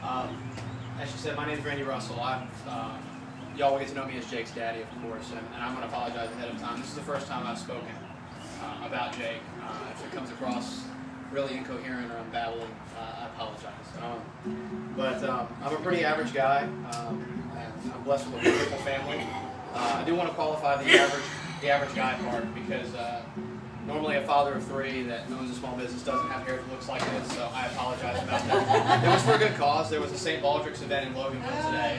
As she said, my name is Randy Russell. Y'all will get to know me as Jake's daddy, of course, and I'm going to apologize ahead of time. This is the first time I've spoken about Jake. If it comes across really incoherent or I'm babbling, I apologize. But I'm a pretty average guy, and I'm blessed with a wonderful family. I do want to qualify the average guy part because normally a father of three that owns a small business doesn't have hair that looks like this, so I apologize about that. It was for a good cause. There was a St. Baldrick's event in Loganville today.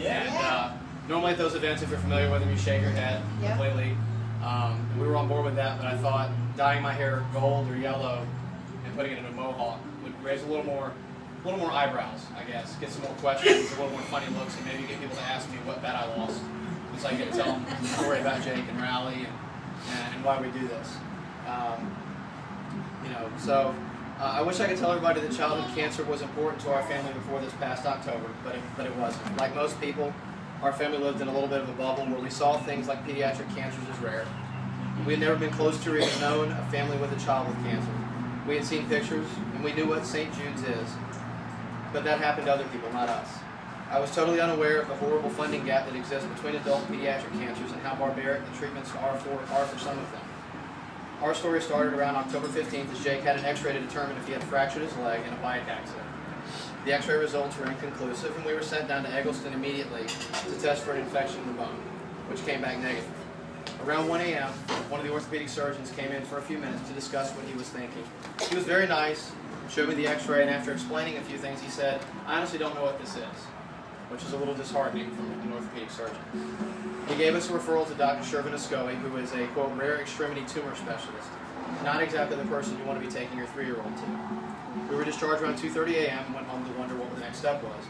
And normally at those events, if you're familiar with them, you shave your head completely. We were on board with that, but I thought dyeing my hair gold or yellow and putting it in a mohawk would raise a little more eyebrows, I guess. Get some more questions, a little more funny looks, and maybe get people to ask me what bet I lost. So I get to tell them the story about Jake and Rally and why we do this. I wish I could tell everybody that childhood cancer was important to our family before this past October, but it wasn't. Like most people, our family lived in a little bit of a bubble where we saw things like pediatric cancers as rare. We had never been close to or even known a family with a child with cancer. We had seen pictures, and we knew what St. Jude's is, but that happened to other people, not us. I was totally unaware of the horrible funding gap that exists between adult and pediatric cancers and how barbaric the treatments are for some of them. Our story started around October 15th as Jake had an x-ray to determine if he had fractured his leg in a bike accident. The x-ray results were inconclusive, and we were sent down to Eggleston immediately to test for an infection in the bone, which came back negative. Around 1 a.m., one of the orthopedic surgeons came in for a few minutes to discuss what he was thinking. He was very nice, showed me the x-ray, and after explaining a few things, he said, "I honestly don't know what this is," which is a little disheartening from an orthopedic surgeon. He gave us a referral to Dr. Shervin Ascoe, who is a, quote, rare extremity tumor specialist. Not exactly the person you want to be taking your 3-year-old to. We were discharged around 2:30 a.m. and went home to wonder what the next step was.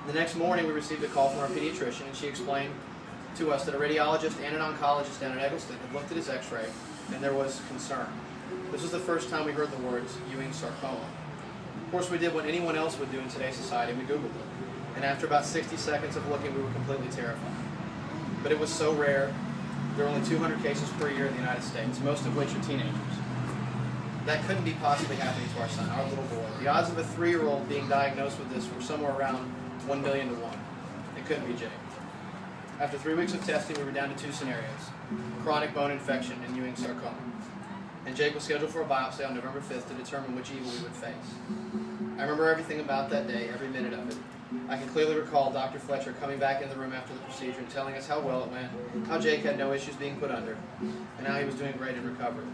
The next morning, we received a call from our pediatrician, and she explained to us that a radiologist and an oncologist down at Eggleston had looked at his x-ray, and there was concern. This was the first time we heard the words Ewing sarcoma. Of course, we did what anyone else would do in today's society. We Googled it. And after about 60 seconds of looking, we were completely terrified. But it was so rare. There are only 200 cases per year in the United States, most of which are teenagers. That couldn't be possibly happening to our son, our little boy. The odds of a 3-year-old being diagnosed with this were somewhere around 1 million to 1. It couldn't be Jake. After 3 weeks of testing, we were down to 2 scenarios: chronic bone infection and Ewing sarcoma. And Jake was scheduled for a biopsy on November 5th to determine which evil we would face. I remember everything about that day, every minute of it. I can clearly recall Dr. Fletcher coming back in the room after the procedure and telling us how well it went, how Jake had no issues being put under, and how he was doing great in recovery.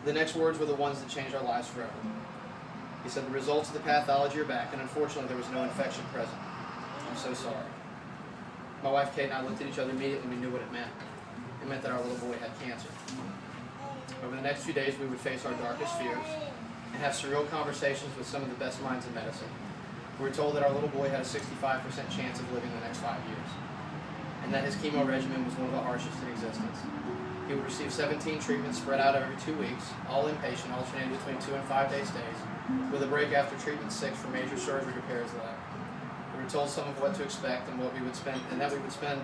The next words were the ones that changed our lives forever. He said, "The results of the pathology are back, and unfortunately there was no infection present. I'm so sorry." My wife Kate and I looked at each other immediately and we knew what it meant. It meant that our little boy had cancer. Over the next few days we would face our darkest fears and have surreal conversations with some of the best minds in medicine. We were told that our little boy had a 65% chance of living the next 5 years, and that his chemo regimen was one of the harshest in existence. He would receive 17 treatments spread out every 2 weeks, all inpatient, alternating between 2 and 5 days, with a break after treatment 6 for major surgery to repair his leg. We were told some of what to expect and what we would spend, and that we would spend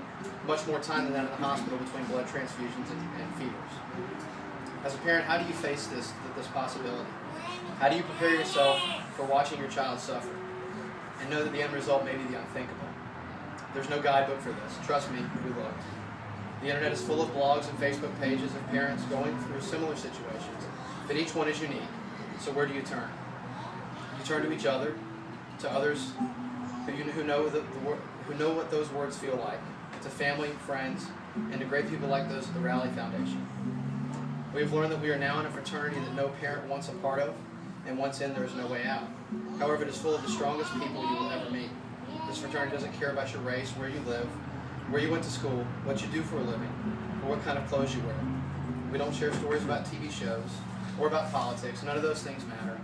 much more time than that in the hospital between blood transfusions and fevers. As a parent, how do you face this possibility? How do you prepare yourself for watching your child suffer and know that the end result may be the unthinkable? There's no guidebook for this. Trust me, we looked. The internet is full of blogs and Facebook pages of parents going through similar situations, but each one is unique. So where do you turn? You turn to each other, to others who know what those words feel like, to family, friends, and to great people like those at the Rally Foundation. We have learned that we are now in a fraternity that no parent wants a part of, and once in, there is no way out. However, it is full of the strongest people you will ever meet. This fraternity doesn't care about your race, where you live, where you went to school, what you do for a living, or what kind of clothes you wear. We don't share stories about TV shows or about politics. None of those things matter.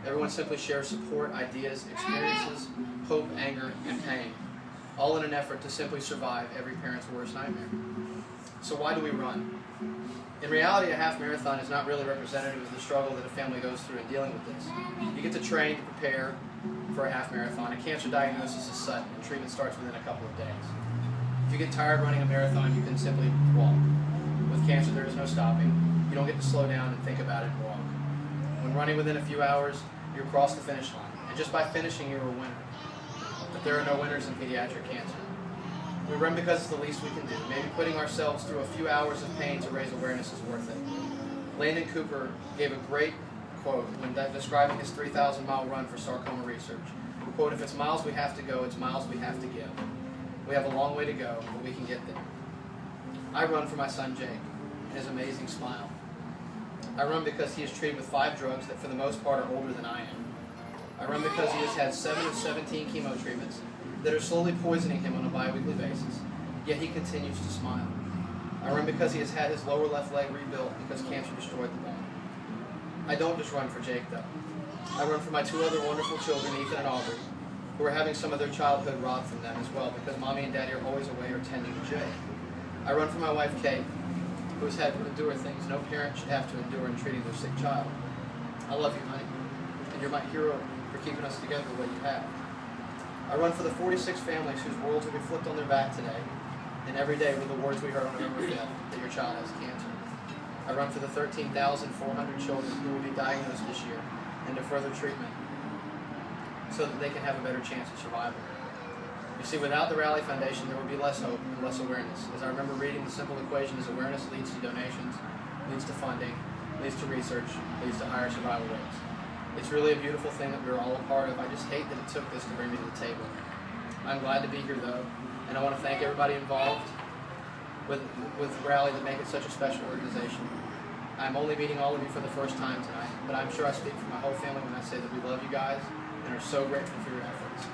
Everyone simply shares support, ideas, experiences, hope, anger, and pain, all in an effort to simply survive every parent's worst nightmare. So why do we run? In reality, a half marathon is not really representative of the struggle that a family goes through in dealing with this. You get to train to prepare for a half marathon. A cancer diagnosis is sudden, and treatment starts within a couple of days. If you get tired running a marathon, you can simply walk. With cancer, there is no stopping. You don't get to slow down and think about it and walk. When running within a few hours, you cross the finish line, and And just by finishing, you're a winner. But there are no winners in pediatric cancer. We run because it's the least we can do. Maybe putting ourselves through a few hours of pain to raise awareness is worth it. Landon Cooper gave a great quote when describing his 3,000-mile run for sarcoma research. Quote, "If it's miles we have to go, it's miles we have to give. We have a long way to go, but we can get there." I run for my son Jake and his amazing smile. I run because he is treated with 5 drugs that for the most part are older than I am. I run because he has had 7 of 17 chemo treatments that are slowly poisoning him on a bi-weekly basis, yet he continues to smile. I run because he has had his lower left leg rebuilt because cancer destroyed the bone. I don't just run for Jake, though. I run for my 2 other wonderful children, Ethan and Aubrey, who are having some of their childhood robbed from them as well because Mommy and Daddy are always away or tending to Jake. I run for my wife, Kate, who has had to endure things no parent should have to endure in treating their sick child. I love you, honey, and you're my hero for keeping us together the way you have. I run for the 46 families whose worlds will be flipped on their back today, and every day with the words we heard on November 5th, that your child has cancer. I run for the 13,400 children who will be diagnosed this year into further treatment so that they can have a better chance of survival. You see, without the Rally Foundation, there would be less hope and less awareness. As I remember reading the simple equation is awareness leads to donations, leads to funding, leads to research, leads to higher survival rates. It's really a beautiful thing that we're all a part of. I just hate that it took this to bring me to the table. I'm glad to be here, though, and I want to thank everybody involved with Rally that make it such a special organization. I'm only meeting all of you for the first time tonight, but I'm sure I speak for my whole family when I say that we love you guys and are so grateful for your efforts.